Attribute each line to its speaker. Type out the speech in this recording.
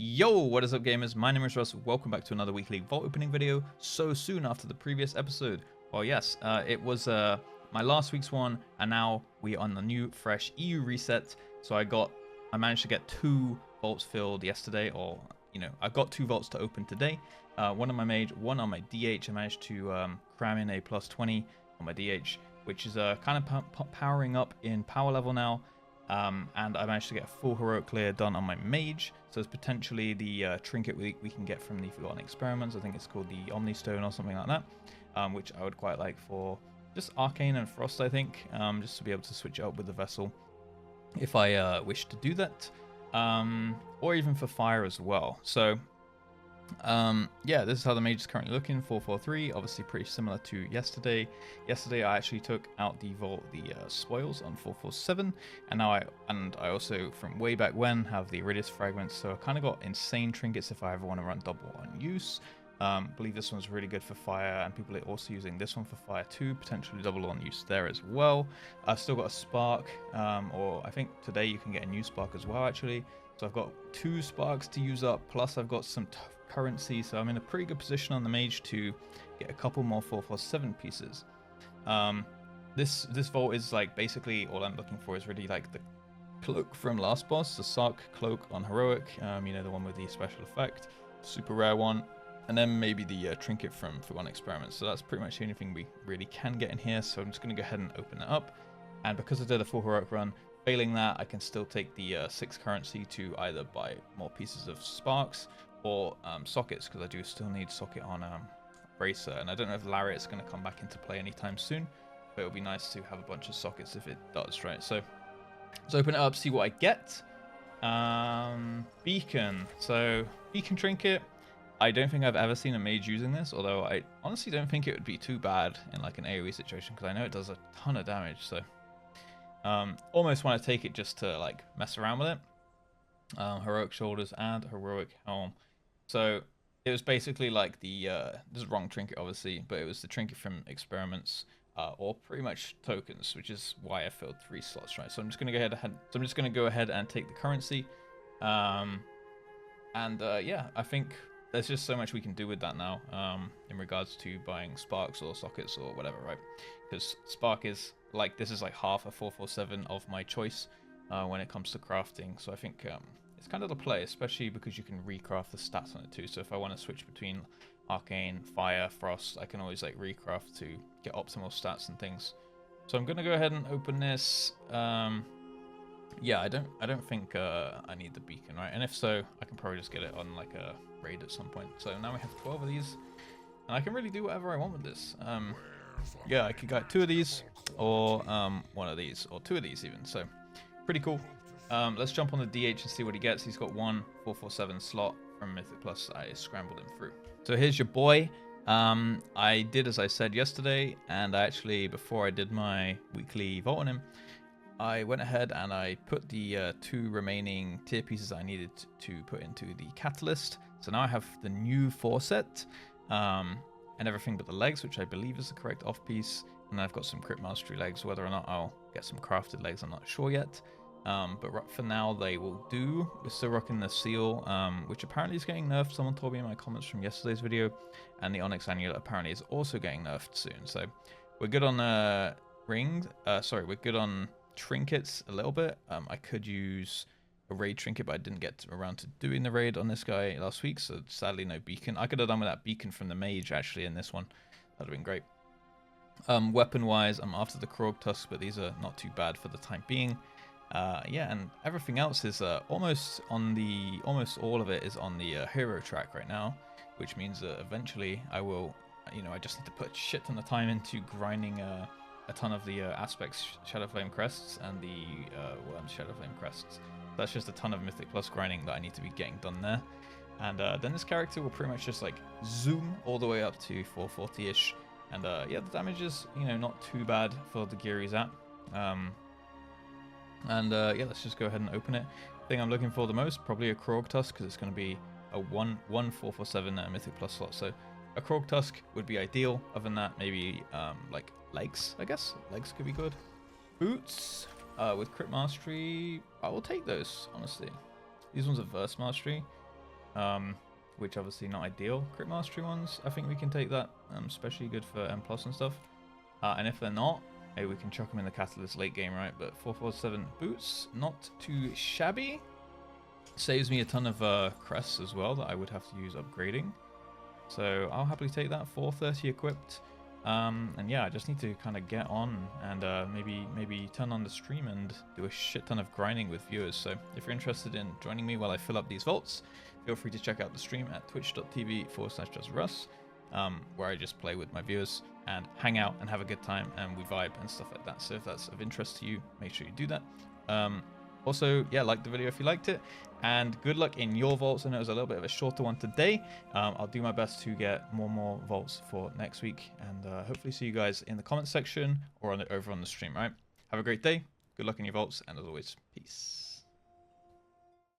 Speaker 1: Yo, what is up gamers? My name is Russ. Welcome back to another weekly vault opening video so soon after the previous episode. Well, yes, it was my last week's one, and now we are on the new fresh EU reset. So I managed to get 2 vaults filled yesterday, or I got 2 vaults to open today. One on my Mage, one on my DH. I managed to cram in a +20 on my DH, which is kind of powering up in power level now. And I managed to get a full heroic clear done on my Mage, so it's potentially the trinket we can get from the Forgotten Experiments. I think it's called the Omni Stone or something like that, which I would quite like for just Arcane and Frost, I think, just to be able to switch it up with the vessel if I wish to do that, or even for Fire as well. So yeah, this is how the Mage is currently looking. 443, obviously pretty similar to yesterday. Yesterday I actually took out the spoils on 447, and now I also from way back when have the Iridius fragments, so I kind of got insane trinkets if I ever want to run double on use. Believe this one's really good for Fire, and people are also using this one for Fire too, potentially double on use there as well. I've still got a Spark, or I think today you can get a new Spark as well actually. So I've got 2 Sparks to use up, plus I've got some currency, so I'm in a pretty good position on the Mage to get a couple more 447 pieces. This vault is like basically all I'm looking for is really like the cloak from last boss, the Sark cloak on heroic, the one with the special effect, super rare one, and then maybe the trinket from Forgotten Experiments. So that's pretty much the only thing we really can get in here, so I'm just going to go ahead and open it up. And because I did a full heroic run, failing that, I can still take the 6 currency to either buy more pieces of Sparks or sockets, because I do still need socket on Bracer, and I don't know if Lariat's going to come back into play anytime soon, but it'll be nice to have a bunch of sockets if it does, right? So let's open it up, see what I get. Beacon. So Beacon trinket. I don't think I've ever seen a Mage using this, although I honestly don't think it would be too bad in like an AoE situation, because I know it does a ton of damage. So almost want to take it just to like mess around with it. Heroic shoulders and heroic helm. So it was basically like the this is wrong trinket obviously, but it was the trinket from Experiments, or pretty much tokens, which is why I filled 3 slots, right? So I'm just gonna go ahead and take the currency, yeah, I think there's just so much we can do with that now, in regards to buying Sparks or sockets or whatever, right? Because Spark is like, this is like half a 447 of my choice when it comes to crafting. So I think it's kind of the play, especially because you can recraft the stats on it too. So if I want to switch between Arcane, Fire, Frost, I can always like recraft to get optimal stats and things. So I'm gonna go ahead and open this. Yeah, I don't think I need the beacon, right? And if so, I can probably just get it on like a raid at some point. So now we have 12 of these, and I can really do whatever I want with this. Yeah, I could get 2 of these, or 1 of these, or 2 of these even. So pretty cool. Let's jump on the DH and see what he gets. He's got 1 447 slot from Mythic Plus. I scrambled him through. So here's your boy. I did as I said yesterday, and I actually, before I did my weekly vote on him, I went ahead and I put the 2 remaining tier pieces I needed to put into the catalyst. So now I have the new 4 set, and everything but the legs, which I believe is the correct off piece. And I've got some Crit Mastery legs. Whether or not I'll get some crafted legs, I'm not sure yet. But for now, they will do. We're still rocking the seal, which apparently is getting nerfed. Someone told me in my comments from yesterday's video. And the Onyx Annulet apparently is also getting nerfed soon. So we're good on rings. Sorry, we're good on trinkets a little bit. I could use a raid trinket, but I didn't get around to doing the raid on this guy last week. So sadly, no beacon. I could have done with that beacon from the Mage actually in this one. That'd have been great. Weapon-wise, I'm after the Krog Tusk, but these are not too bad for the time being. Yeah, and everything else is almost all of it is on the hero track right now, which means that eventually I will, I just need to put shit ton of time into grinding a ton of the Aspects Shadowflame Crests and the Worms Shadowflame Crests. That's just a ton of Mythic Plus grinding that I need to be getting done there. And then this character will pretty much just like zoom all the way up to 440-ish. And yeah, the damage is, not too bad for the gear he's at. Yeah, let's just go ahead and open it. Thing I'm looking for the most, probably a Krog Tusk, because it's going to be a 1 447 Mythic Plus slot. So a Krog Tusk would be ideal. Other than that, maybe like legs, I guess. Legs could be good. Boots with Crit Mastery, I will take those, honestly. These ones are Verse Mastery. which obviously not ideal. Crit mastery ones, I think we can take that, especially good for M+ and stuff. And if they're not, hey, we can chuck them in the catalyst late game, right? But 447 boots, not too shabby. Saves me a ton of crests as well that I would have to use upgrading. So I'll happily take that. 430 equipped. And yeah, I just need to kind of get on and maybe turn on the stream and do a shit ton of grinding with viewers. So if you're interested in joining me while I fill up these vaults, feel free to check out the stream at twitch.tv/JustRuss, where I just play with my viewers and hang out and have a good time and we vibe and stuff like that. So if that's of interest to you, make sure you do that. Also, yeah, like the video if you liked it, and good luck in your vaults. I know it was a little bit of a shorter one today. I'll do my best to get more vaults for next week, and hopefully see you guys in the comments section or over on the stream, right? Have a great day, good luck in your vaults, and as always, peace.